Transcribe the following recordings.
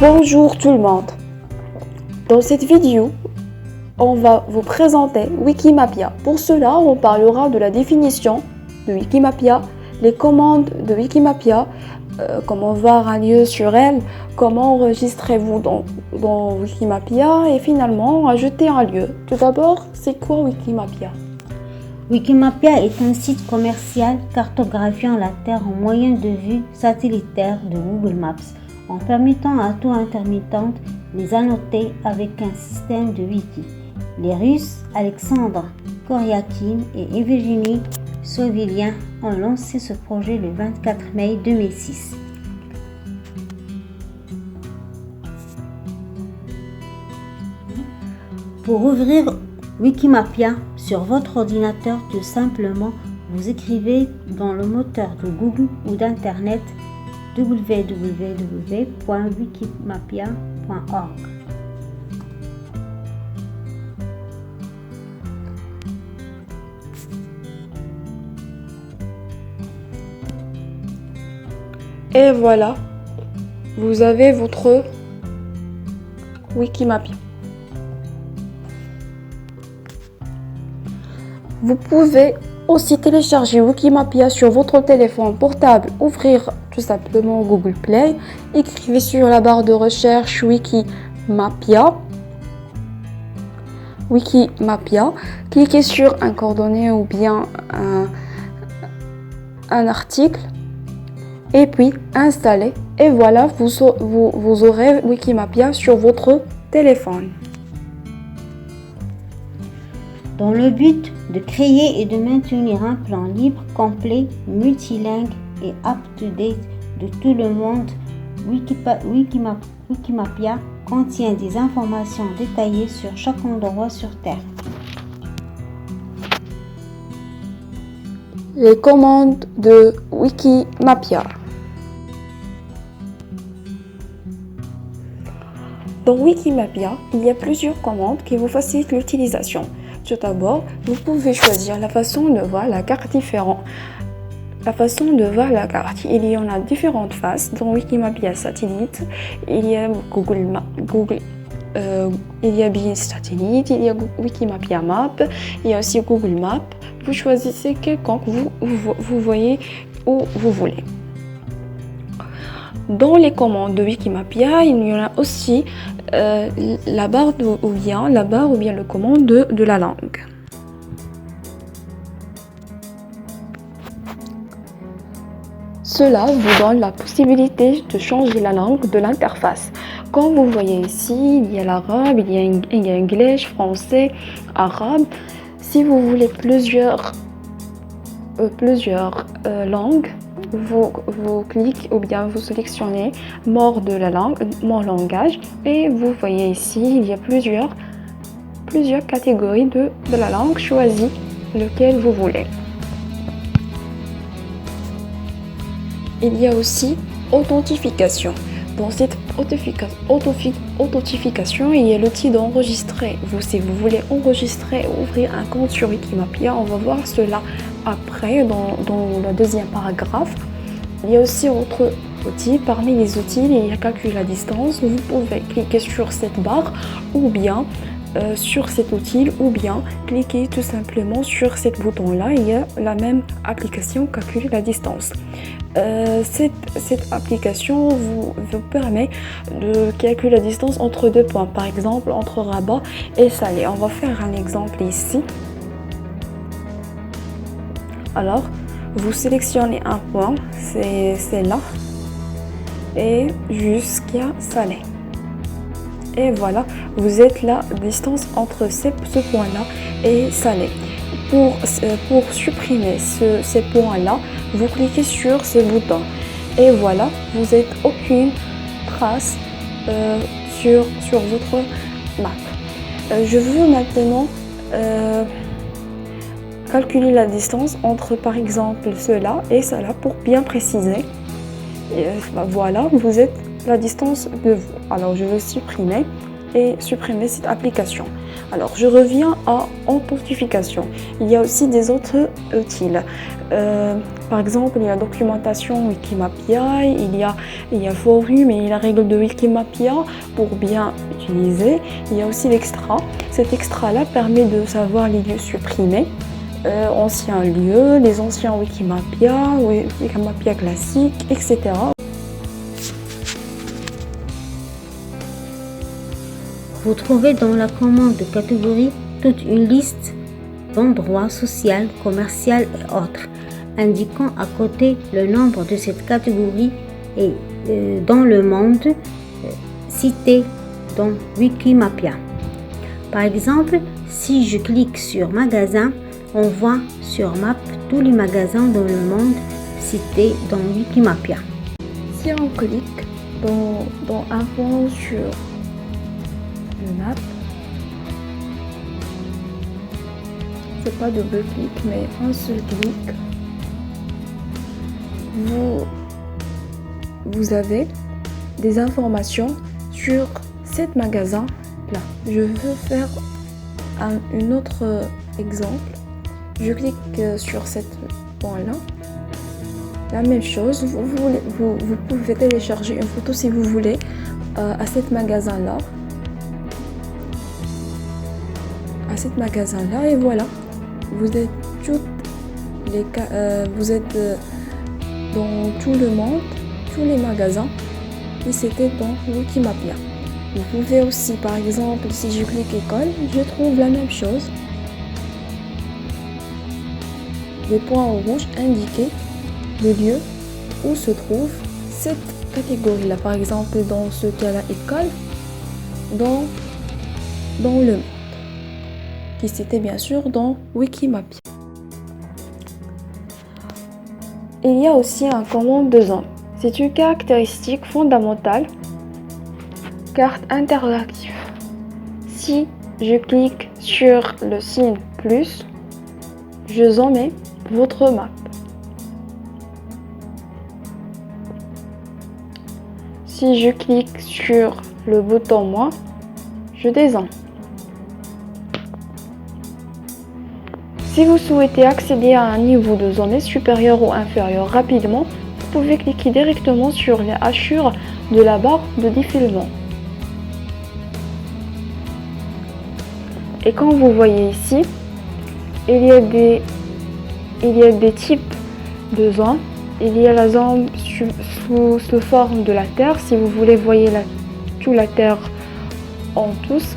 Bonjour tout le monde. Dans cette vidéo, on va vous présenter Wikimapia. Pour cela, on parlera de la définition de Wikimapia, les commandes de Wikimapia, comment voir un lieu sur elle, comment enregistrez-vous dans Wikimapia et finalement ajouter un lieu. Tout d'abord, c'est quoi Wikimapia? Wikimapia est un site commercial cartographiant la Terre en moyen de vue satellitaire de Google Maps, en permettant à tout intermittent les annoter avec un système de wiki. Les Russes Alexandre Koryakin et Evgeny Sovilien ont lancé ce projet le 24 mai 2006. Pour ouvrir Wikimapia sur votre ordinateur, tout simplement, vous écrivez dans le moteur de Google ou d'Internet www.wikimapia.org. Et voilà, vous avez votre Wikimapia. Vous pouvez aussi télécharger Wikimapia sur votre téléphone portable, ouvrir tout simplement Google Play, écrivez sur la barre de recherche Wikimapia, cliquez sur un coordonné ou bien un article et puis installez et voilà, vous aurez Wikimapia sur votre téléphone. Dans le but de créer et de maintenir un plan libre, complet, multilingue et up-to-date de tout le monde, Wikimapia contient des informations détaillées sur chaque endroit sur Terre. Les commandes de Wikimapia. Dans Wikimapia, il y a plusieurs commandes qui vous facilitent l'utilisation. Tout d'abord, vous pouvez choisir la façon de voir la carte différente. La façon de voir la carte, il y en a différentes faces. Dans Wikimapia Satellite, il y a il y a BIS Satellite, il y a Wikimapia Map, il y a aussi Google Maps. Vous choisissez quelconque vous voyez où vous voulez. Dans les commandes de Wikimapia, il y en a aussi la barre ou bien le commande de la langue. Cela vous donne la possibilité de changer la langue de l'interface. Comme vous voyez ici, il y a l'arabe, il y a anglais, français, arabe. Si vous voulez plusieurs langues, vous cliquez ou bien vous sélectionnez mort de la langue, mon langage et vous voyez ici il y a plusieurs catégories de la langue. Choisis lequel vous voulez. Il y a aussi authentification. Dans cette authentification, il y a l'outil d'enregistrer. Si vous voulez enregistrer ou ouvrir un compte sur Wikimapia, on va voir cela après dans le deuxième paragraphe. Il y a aussi autre outil. Parmi les outils, il y a calcul à distance. Vous pouvez cliquer sur cette barre ou bien sur cet outil ou bien cliquer tout simplement sur cet bouton-là. Il y a la même application calcul à distance. Cette application vous permet de calculer la distance entre deux points, par exemple entre Rabat et Salé. On va faire un exemple ici. Alors, vous sélectionnez un point, c'est là, et jusqu'à Salé. Et voilà, vous êtes la distance entre ce point-là et Salé. Pour supprimer ces points-là, vous cliquez sur ce bouton. Et voilà, vous n'avez aucune trace sur votre map. Je veux maintenant calculer la distance entre par exemple cela et cela pour bien préciser. Et, voilà, vous êtes la distance de vous. Alors je vais supprimer cette application. Alors, je reviens à authentification. Il y a aussi des autres utiles. Par exemple, il y a documentation Wikimapia, il y a forum et la règle de Wikimapia pour bien utiliser. Il y a aussi l'extra. Cet extra-là permet de savoir les lieux supprimés, anciens lieux, les anciens Wikimapia, Wikimapia classiques, etc. Vous trouvez dans la commande de catégorie toute une liste d'endroits sociaux, commerciaux et autres, indiquant à côté le nombre de cette catégorie et dans le monde cité dans Wikimapia. Par exemple, si je clique sur magasin, on voit sur map tous les magasins dans le monde cités dans Wikimapia. Si on clique dans un point sur le map, c'est pas double clic mais un seul clic, vous avez des informations sur cet magasin là. Je veux faire un autre exemple. Je clique sur ce point là. La même chose, vous pouvez télécharger une photo si vous voulez à cet magasin là. Et voilà, vous êtes dans tout le monde, tous les magasins et c'était dans Wikimapia. Vous pouvez aussi, par exemple, si je clique école, je trouve la même chose. Des points en rouge indiquent le lieu où se trouve cette catégorie-là. Par exemple, dans ce cas-là, école, dans le monde, qui c'était bien sûr dans Wikimapia. Il y a aussi un commande de zone. C'est une caractéristique fondamentale, carte interactive. Si je clique sur le signe plus, je zoome votre map. Si je clique sur le bouton moins, je dézoome. Si vous souhaitez accéder à un niveau de zoom supérieur ou inférieur rapidement, vous pouvez cliquer directement sur les hachures de la barre de défilement. Et comme vous voyez ici, il y a des types de zones. Il y a la zone sous forme de la Terre, si vous voulez voyez toute la Terre en tous,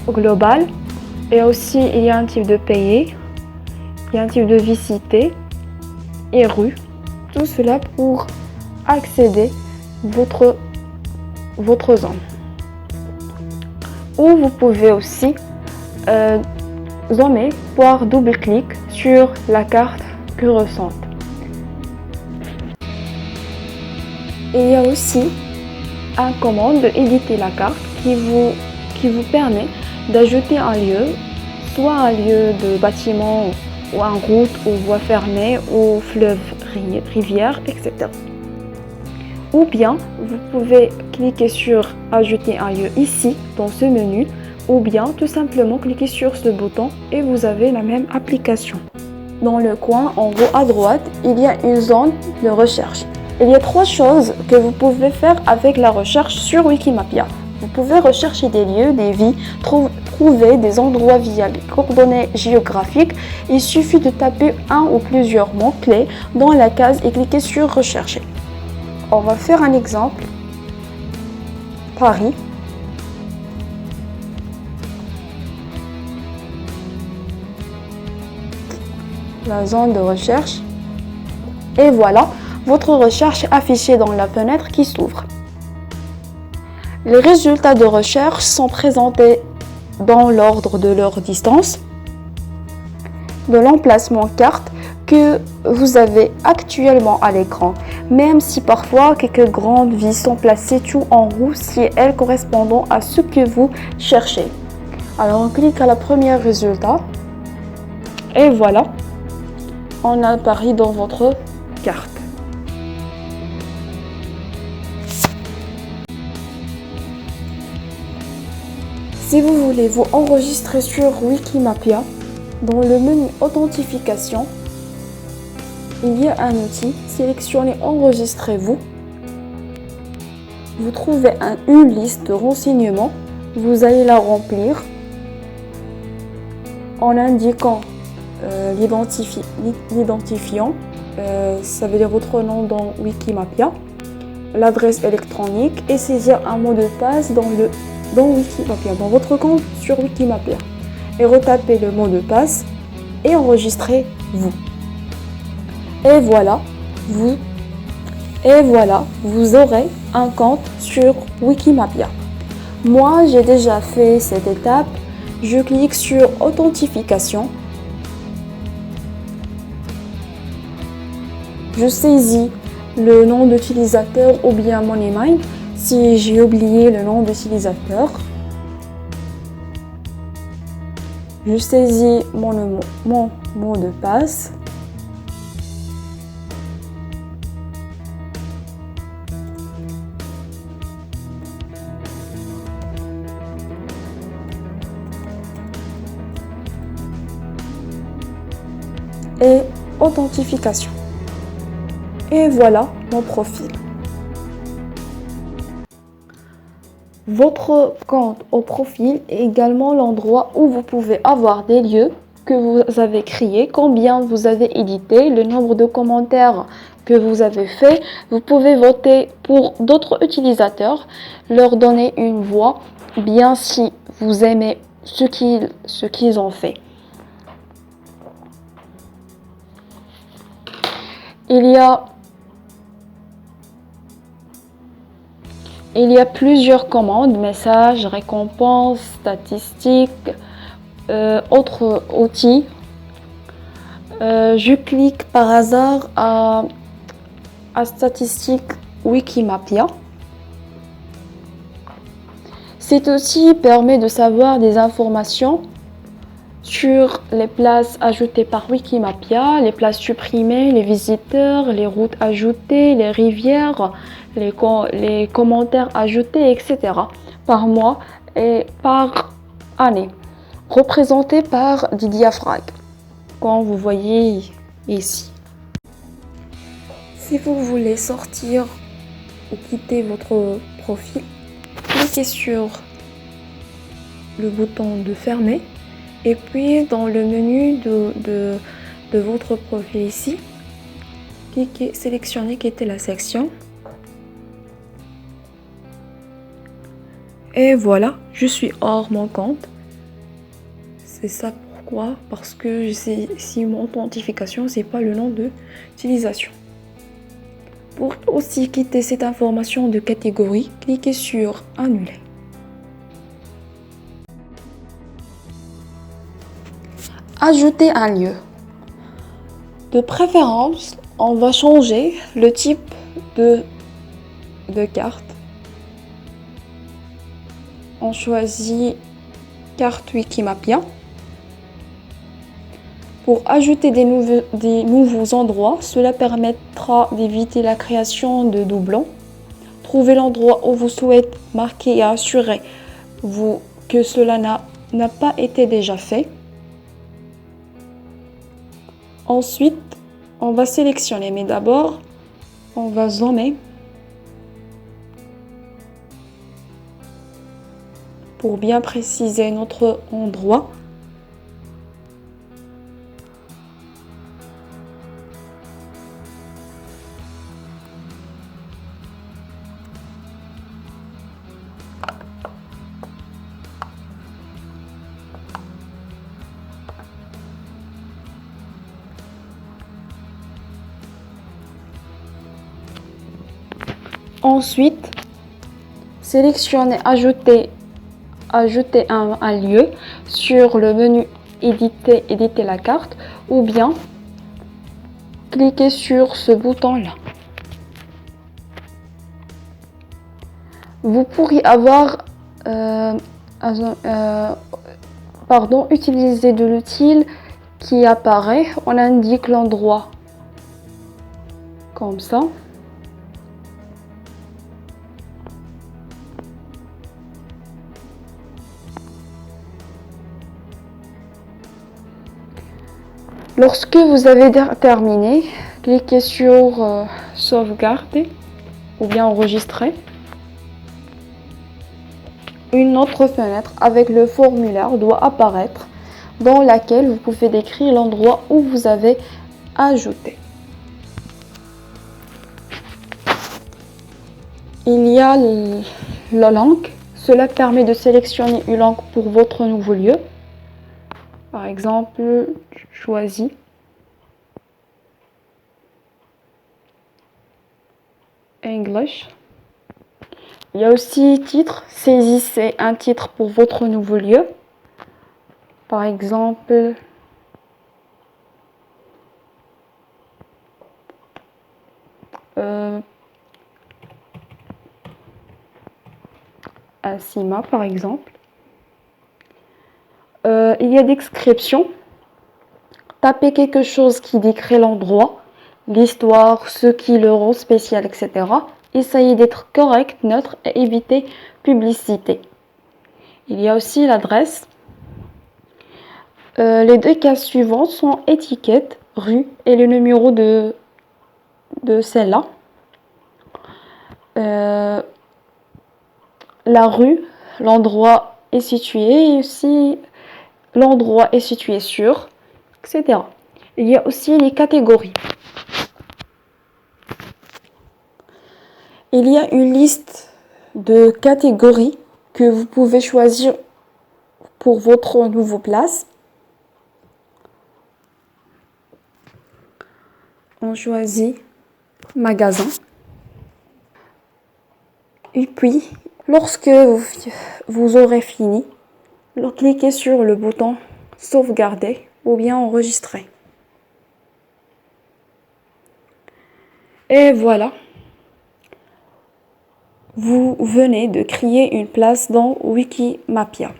global. Et aussi, il y a un type de pays, il y a un type de visiter et rue. Tout cela pour accéder à votre zone. Ou vous pouvez aussi zoomer, voire double-clic sur la carte que ressentent. Et il y a aussi une commande de éditer la carte qui vous permet d'ajouter un lieu, soit un lieu de bâtiment ou une route ou voie fermée ou fleuve, rivière, etc. Ou bien vous pouvez cliquer sur ajouter un lieu ici dans ce menu ou bien tout simplement cliquer sur ce bouton et vous avez la même application. Dans le coin en haut à droite, il y a une zone de recherche. Il y a 3 choses que vous pouvez faire avec la recherche sur Wikimapia. Vous pouvez rechercher des lieux, des vies, trouver des endroits via les coordonnées géographiques. Il suffit de taper un ou plusieurs mots-clés dans la case et cliquer sur Rechercher. On va faire un exemple. Paris. La zone de recherche. Et voilà, votre recherche est affichée dans la fenêtre qui s'ouvre. Les résultats de recherche sont présentés dans l'ordre de leur distance, de l'emplacement carte que vous avez actuellement à l'écran, même si parfois quelques grandes villes sont placées tout en haut si elles correspondent à ce que vous cherchez. Alors on clique à la première résultat et voilà, on apparaît dans votre carte. Si vous voulez vous enregistrer sur Wikimapia, dans le menu Authentification, il y a un outil, sélectionnez Enregistrez-vous. Vous trouvez une liste de renseignements, vous allez la remplir en indiquant l'identifiant, ça veut dire votre nom dans Wikimapia, l'adresse électronique et saisir un mot de passe dans Wikimapia, dans votre compte sur Wikimapia. Et retapez le mot de passe et enregistrez-vous. Et voilà, vous aurez un compte sur Wikimapia. Moi, j'ai déjà fait cette étape. Je clique sur Authentification. Je saisis le nom d'utilisateur ou bien mon email si j'ai oublié le nom d'utilisateur. Je saisis mon mot de passe. Et authentification. Et voilà mon profil. Votre compte au profil est également l'endroit où vous pouvez avoir des lieux que vous avez créés, combien vous avez édité, le nombre de commentaires que vous avez fait. Vous pouvez voter pour d'autres utilisateurs, leur donner une voix, bien si vous aimez ce qu'ils ont fait. Il y a plusieurs commandes, messages, récompenses, statistiques, autres outils. Je clique par hasard à statistiques Wikimapia. Cet outil permet de savoir des informations sur les places ajoutées par Wikimapia, les places supprimées, les visiteurs, les routes ajoutées, les rivières, les commentaires ajoutés, etc. par mois et par année, représentés par des diaphragmes, comme vous voyez ici. Si vous voulez sortir ou quitter votre profil, cliquez sur le bouton de fermer. Et puis dans le menu de votre profil ici, cliquez, sélectionnez quitter la section. Et voilà, je suis hors mon compte. C'est ça pourquoi? Parce que si mon authentification, c'est pas le nom de utilisation. Pour aussi quitter cette information de catégorie, cliquez sur Annuler. Ajouter un lieu. De préférence, on va changer le type de carte. On choisit carte Wikimapia. Pour ajouter des nouveaux endroits, cela permettra d'éviter la création de doublons. Trouvez l'endroit où vous souhaitez marquer et assurez-vous que cela n'a pas été déjà fait. Ensuite, on va sélectionner, mais d'abord, on va zoomer pour bien préciser notre endroit. Ensuite, sélectionnez ajouter un lieu sur le menu éditer la carte ou bien cliquez sur ce bouton-là. Vous pourriez avoir utiliser de l'outil qui apparaît. On indique l'endroit comme ça. Lorsque vous avez terminé, cliquez sur sauvegarder ou bien enregistrer. Une autre fenêtre avec le formulaire doit apparaître dans laquelle vous pouvez décrire l'endroit où vous avez ajouté. Il y a la langue. Cela permet de sélectionner une langue pour votre nouveau lieu. Par exemple, choisis English. Il y a aussi titre. Saisissez un titre pour votre nouveau lieu. Par exemple, Asima par exemple. Il y a description. Tapez quelque chose qui décrit l'endroit, l'histoire, ce qui le rend spécial, etc. Essayez d'être correct, neutre et évitez publicité. Il y a aussi l'adresse. Les deux cases suivantes sont étiquette, rue et le numéro de celle-là. La rue, l'endroit est situé et aussi l'endroit est situé sur, etc. Il y a aussi les catégories. Il y a une liste de catégories que vous pouvez choisir pour votre nouveau place. On choisit magasin. Et puis, lorsque vous aurez fini, cliquez sur le bouton sauvegarder ou bien enregistrer. Et voilà. Vous venez de créer une place dans Wikimapia.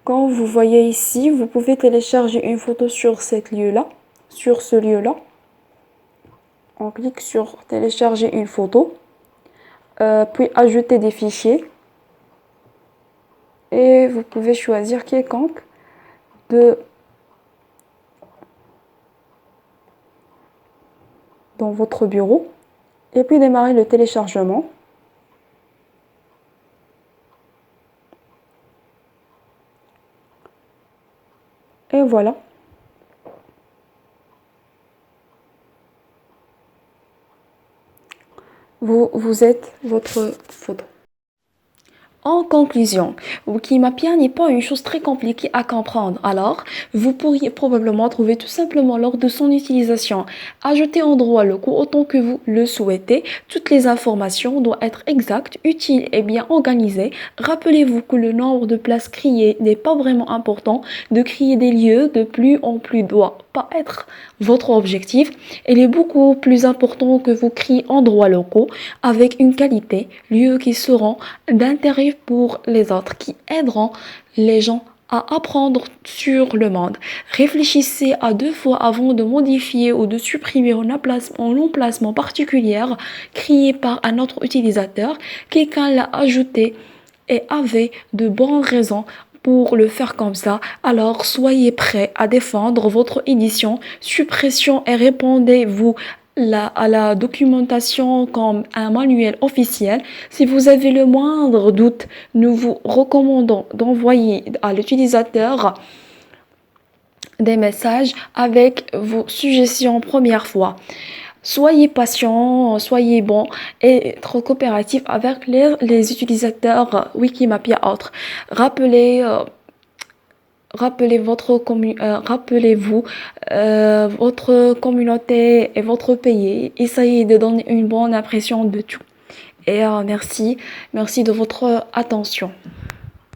Comme vous voyez ici, vous pouvez télécharger une photo sur ce lieu-là. On clique sur télécharger une photo, puis ajouter des fichiers. Et vous pouvez choisir quelconque dans votre bureau. Et puis démarrer le téléchargement. Et voilà. Vous êtes votre photo. En conclusion, Wikimapia n'est pas une chose très compliquée à comprendre, alors vous pourriez probablement trouver tout simplement lors de son utilisation. Ajoutez en droit locaux autant que vous le souhaitez. Toutes les informations doivent être exactes, utiles et bien organisées. Rappelez-vous que le nombre de places créées n'est pas vraiment important. De créer des lieux de plus en plus doit pas être votre objectif. Il est beaucoup plus important que vous créez en droit locaux avec une qualité, lieux qui seront d'intérêt pour les autres, qui aideront les gens à apprendre sur le monde. Réfléchissez à 2 fois avant de modifier ou de supprimer un emplacement particulier créé par un autre utilisateur. Quelqu'un l'a ajouté et avait de bonnes raisons pour le faire comme ça, alors soyez prêts à défendre votre édition, suppression et répondez-vous à la documentation comme un manuel officiel. Si vous avez le moindre doute, nous vous recommandons d'envoyer à l'utilisateur des messages avec vos suggestions première fois. Soyez patient, soyez bon et être coopératif avec les utilisateurs Wikimapia autres. Rappelez-vous votre communauté et votre pays. Essayez de donner une bonne impression de tout. Et merci de votre attention.